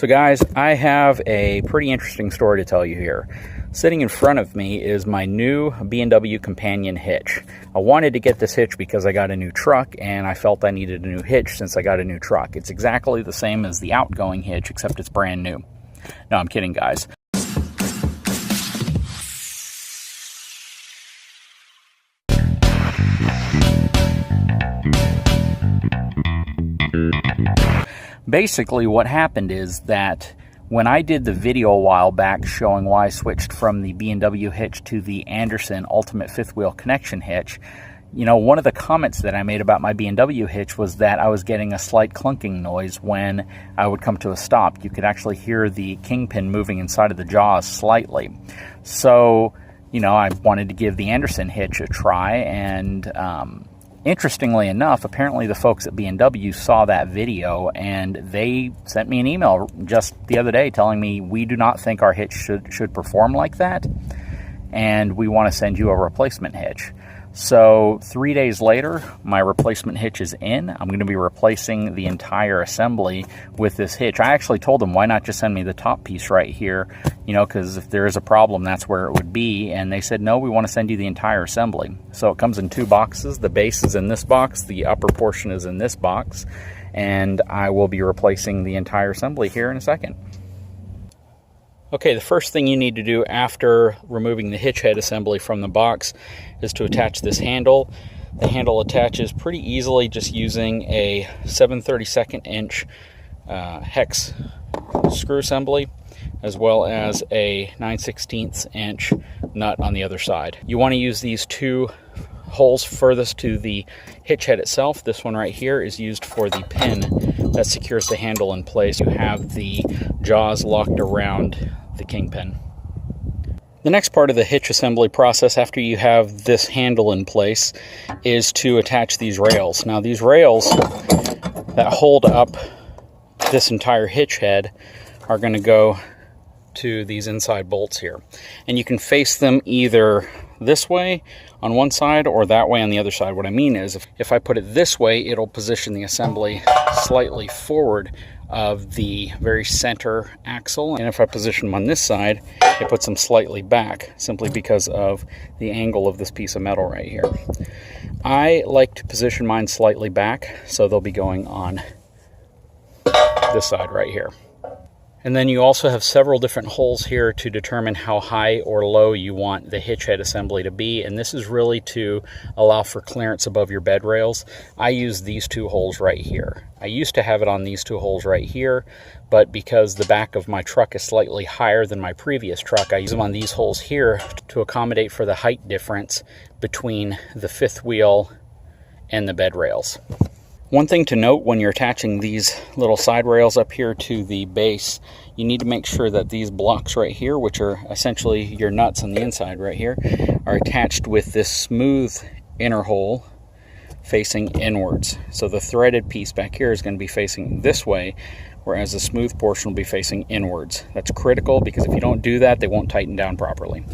So guys, I have a pretty interesting story to tell you here. Sitting in front of me is my new B&W companion hitch. I wanted to get this hitch because I got a new truck and I felt I needed a new hitch since I got a new truck. It's exactly the same as the outgoing hitch, except it's brand new. No, I'm kidding, guys. Basically, what happened is that when I did the video a while back showing why I switched from the B&W hitch to the Anderson Ultimate Fifth Wheel Connection hitch, you know, one of the comments that I made about my B&W hitch was that I was getting a slight clunking noise when I would come to a stop. You could actually hear the kingpin moving inside of the jaws slightly. So, you know, I wanted to give the Anderson hitch a try, and interestingly enough, apparently the folks at B&W saw that video and they sent me an email just the other day telling me, we do not think our hitch should perform like that, and we want to send you a replacement hitch. So 3 days later, my replacement hitch is in. I'm going to be replacing the entire assembly with this hitch. I actually told them, why not just send me the top piece right here, you know, because if there is a problem, that's where it would be. And they said, no, we want to send you the entire assembly. So it comes in two boxes. The base is in this box, the upper portion is in this box, and I will be replacing the entire assembly here in a second. Okay, the first thing you need to do after removing the hitch head assembly from the box is to attach this handle. The handle attaches pretty easily just using a 7/32 inch hex screw assembly, as well as a 9/16 inch nut on the other side. You want to use these two holes furthest to the hitch head itself. This one right here is used for the pin that secures the handle in place. You have the jaws locked around the kingpin. The next part of the hitch assembly process, after you have this handle in place, is to attach these rails. Now, these rails that hold up this entire hitch head are going to go to these inside bolts here, and you can face them either this way on one side or that way on the other side. What I mean is, if I put it this way, it'll position the assembly slightly forward of the very center axle, and if I position them on this side, it puts them slightly back, simply because of the angle of this piece of metal right here. I like to position mine slightly back, so they'll be going on this side right here. And then you also have several different holes here to determine how high or low you want the hitch head assembly to be, and this is really to allow for clearance above your bed rails. I use these two holes right here. I used to have it on these two holes right here, but because the back of my truck is slightly higher than my previous truck, I use them on these holes here to accommodate for the height difference between the fifth wheel and the bed rails. One thing to note when you're attaching these little side rails up here to the base, you need to make sure that these blocks right here, which are essentially your nuts on the inside right here, are attached with this smooth inner hole facing inwards. So the threaded piece back here is going to be facing this way, whereas the smooth portion will be facing inwards. That's critical because if you don't do that, they won't tighten down properly.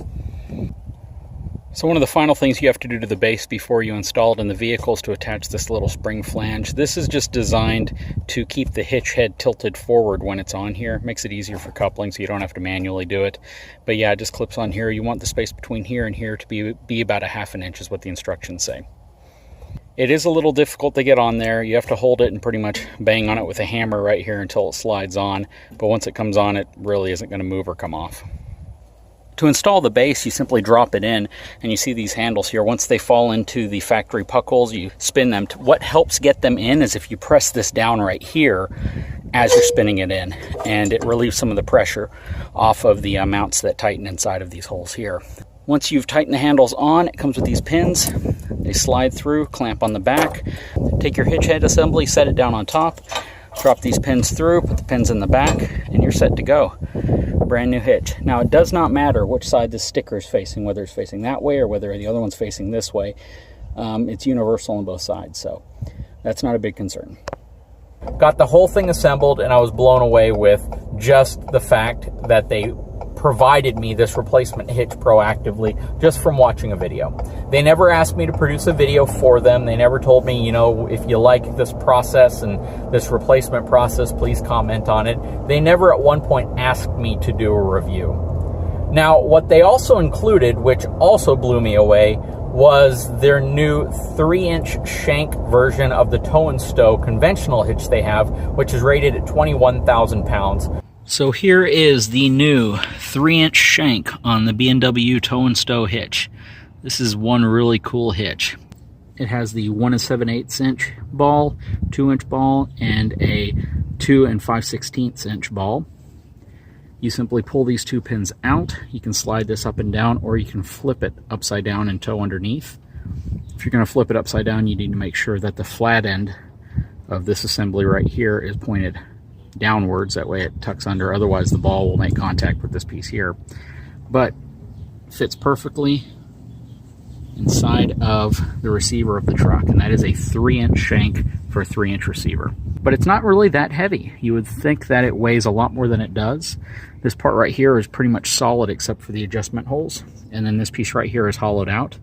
So one of the final things you have to do to the base before you install it in the vehicle is to attach this little spring flange. This is just designed to keep the hitch head tilted forward when it's on here. It makes it easier for coupling so you don't have to manually do it. But yeah, it just clips on here. You want the space between here and here to be about 1/2 inch is what the instructions say. It is a little difficult to get on there. You have to hold it and pretty much bang on it with a hammer right here until it slides on. But once it comes on, it really isn't going to move or come off. To install the base, you simply drop it in, and you see these handles here. Once they fall into the factory puck holes, you spin them. What helps get them in is if you press this down right here as you're spinning it in, and it relieves some of the pressure off of the mounts that tighten inside of these holes here. Once you've tightened the handles on, it comes with these pins. They slide through, clamp on the back. Take your hitch head assembly, set it down on top, drop these pins through, put the pins in the back, and you're set to go. Brand new hitch. Now, it does not matter which side the sticker is facing, whether it's facing that way or whether the other one's facing this way. It's universal on both sides, so that's not a big concern. Got the whole thing assembled, and I was blown away with just the fact that they provided me this replacement hitch proactively just from watching a video. They never asked me to produce a video for them. They never told me, you know, if you like this process and this replacement process, please comment on it. They never at one point asked me to do a review. Now, what they also included, which also blew me away, was their new 3-inch Shank version of the Tow and Stow conventional hitch they have, which is rated at 21,000 pounds. So here is the new 3-inch Shank on the B&W Tow and Stow hitch. This is one really cool hitch. It has the 1 7/8 inch ball, 2-inch ball, and a 2 5/16 inch ball. You simply pull these two pins out. You can slide this up and down, or you can flip it upside down and tow underneath. If you're going to flip it upside down, you need to make sure that the flat end of this assembly right here is pointed downwards. That way it tucks under. Otherwise, the ball will make contact with this piece here. But fits perfectly inside of the receiver of the truck, and that is a 3-inch Shank for a 3-inch receiver. But it's not really that heavy. You would think that it weighs a lot more than it does. This part right here is pretty much solid except for the adjustment holes, and then this piece right here is hollowed out.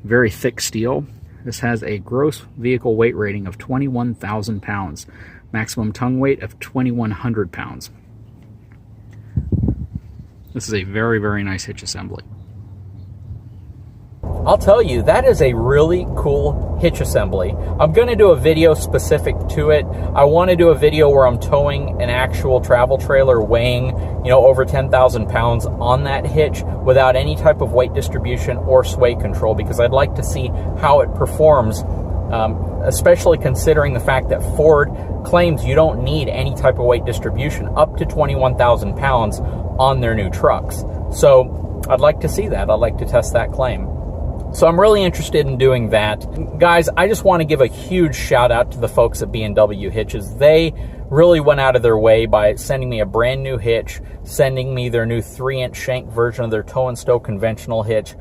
Very thick steel. This has a gross vehicle weight rating of 21,000 pounds, maximum tongue weight of 2,100 pounds. This is a very, very nice hitch assembly. I'll tell you, that is a really cool hitch assembly. I'm going to do a video specific to it. I want to do a video where I'm towing an actual travel trailer weighing, you know, over 10,000 pounds on that hitch without any type of weight distribution or sway control, because I'd like to see how it performs, especially considering the fact that Ford claims you don't need any type of weight distribution up to 21,000 pounds on their new trucks. So I'd like to see that. I'd like to test that claim. So I'm really interested in doing that. Guys, I just want to give a huge shout out to the folks at B&W Hitches. They really went out of their way by sending me a brand new hitch, sending me their new 3-inch Shank version of their Tow and Stow conventional hitch.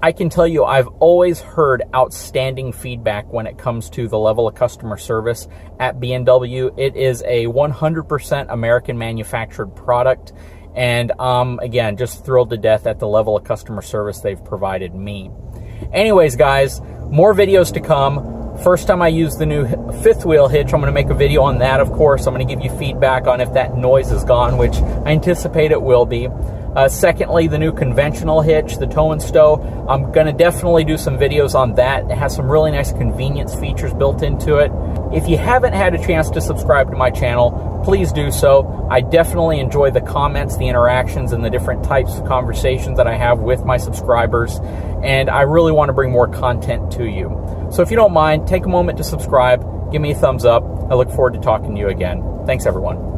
I can tell you, I've always heard outstanding feedback when it comes to the level of customer service at B&W. It is a 100% American manufactured product. And again, just thrilled to death at the level of customer service they've provided me. Anyways, guys, more videos to come. First time I use the new 5th wheel hitch, I'm going to make a video on that, of course. I'm going to give you feedback on if that noise is gone, which I anticipate it will be. Secondly, the new conventional hitch, the Tow and Stow. I'm going to definitely do some videos on that. It has some really nice convenience features built into it. If you haven't had a chance to subscribe to my channel, please do so. I definitely enjoy the comments, the interactions, and the different types of conversations that I have with my subscribers, and I really want to bring more content to you. So if you don't mind, take a moment to subscribe, give me a thumbs up. I look forward to talking to you again. Thanks, everyone.